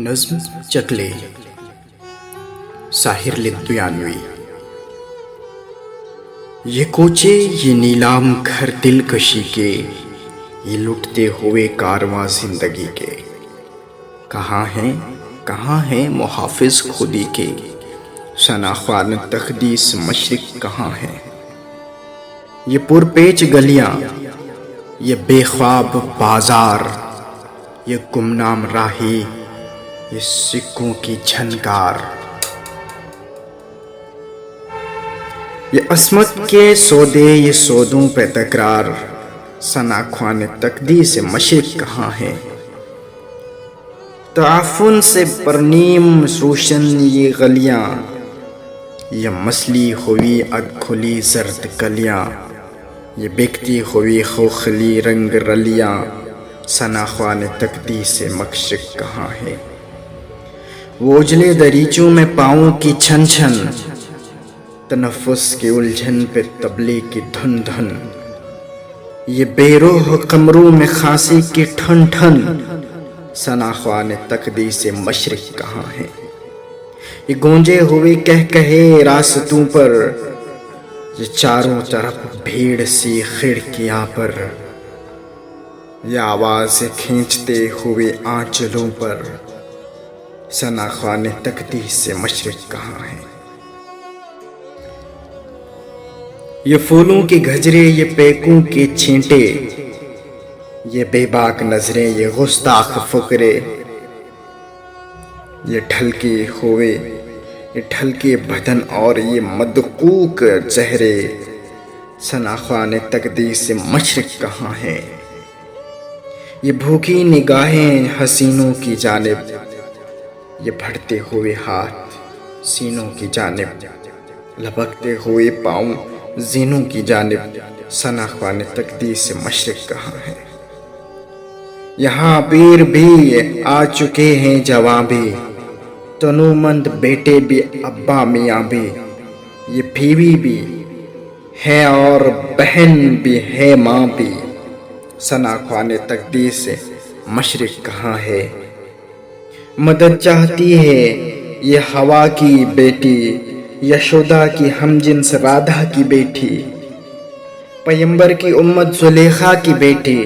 نظم چکلے ساحر لدھیانوی۔ یہ کوچے یہ نیلام گھر دل کشی کے، یہ لٹتے ہوئے کارواں زندگی کے، کہاں ہیں محافظ خودی کے، شناخوان تقدیس مشرق کہاں ہے؟ یہ پرپیچ گلیاں، یہ بے خواب بازار، یہ گمنام راہی، یہ سکوں کی جھنکار، یہ عصمت کے سودے، یہ سودوں پہ تکرار، شناخوان تقدیس مشرق کہاں ہے؟ تعفن سے پرنیم روشن یہ گلیاں، یہ مسلی ہوئی اد کھلی زرد کلیاں، یہ بکتی ہوئی کھوکھلی رنگ رلیاں، شناخوان تقدیس مشرق کہاں ہے؟ وہ اجلے دریچوں میں پاؤں کی چھن چھن، تنفس کی الجھن پہ طبلے کی دھن دھن، یہ بے روح قمروں میں کھانسی کی ٹھن ٹھن، شناخوان تقدیس مشرق کہاں ہے؟ یہ گونجے ہوئے کہے راستوں پر، یہ چاروں طرف بھیڑ سی کھڑکیاں پر، یہ آواز کھینچتے ہوئے آنچلوں پر، شناخوان تقدیس مشرق کہاں ہے؟ یہ پھولوں کے گجرے، یہ پیکوں کے چھینٹے، یہ بے باک نظریں، یہ گستاخ فقرے، یہ ڈھلکے بدن اور یہ مدقوق چہرے، شناخوان تقدیس مشرق کہاں ہے؟ یہ بھوکی نگاہیں حسینوں کی جانب، یہ بڑھتے ہوئے ہاتھ سینوں کی جانب، لپکتے ہوئے پاؤں زینوں کی جانب، شناخوان تقدیس مشرق کہاں ہے؟ یہاں پیر بھی آ چکے ہیں جواں بھی، تنومند بیٹے بھی ابا میاں بھی، یہ بیوی بھی ہے اور بہن بھی ہے ماں بھی، شناخوان تقدیس مشرق کہاں ہے؟ مدد چاہتی ہے یہ ہوا کی بیٹی، یشودا کی ہم جنس رادھا کی بیٹی، پیمبر کی امت زلیخا کی بیٹی،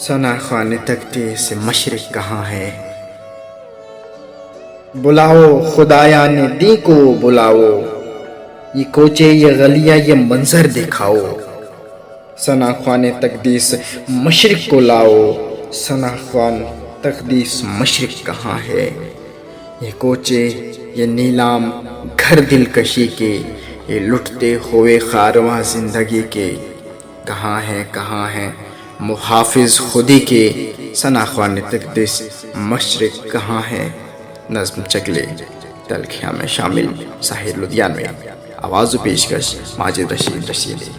شناخوان تقدیس مشرق کہاں ہے؟ بلاؤ خدایا نے دی کو بلاؤ، یہ کوچے یہ گلیاں یہ منظر دکھاؤ، شناخوان تقدیس مشرق کو لاؤ، شناخوان تقدیس مشرق کہاں ہے؟ یہ کوچے یہ نیلام گھر دل کشی کے، یہ لٹتے ہوئے کارواں زندگی کے، کہاں ہیں محافظ خودی کے، شناخوان تقدیس مشرق کہاں ہے؟ نظم چکلے تلخیاں میں شامل ساحر لدھیانوی، آواز و پیشکش ماجد رشید رشیدی۔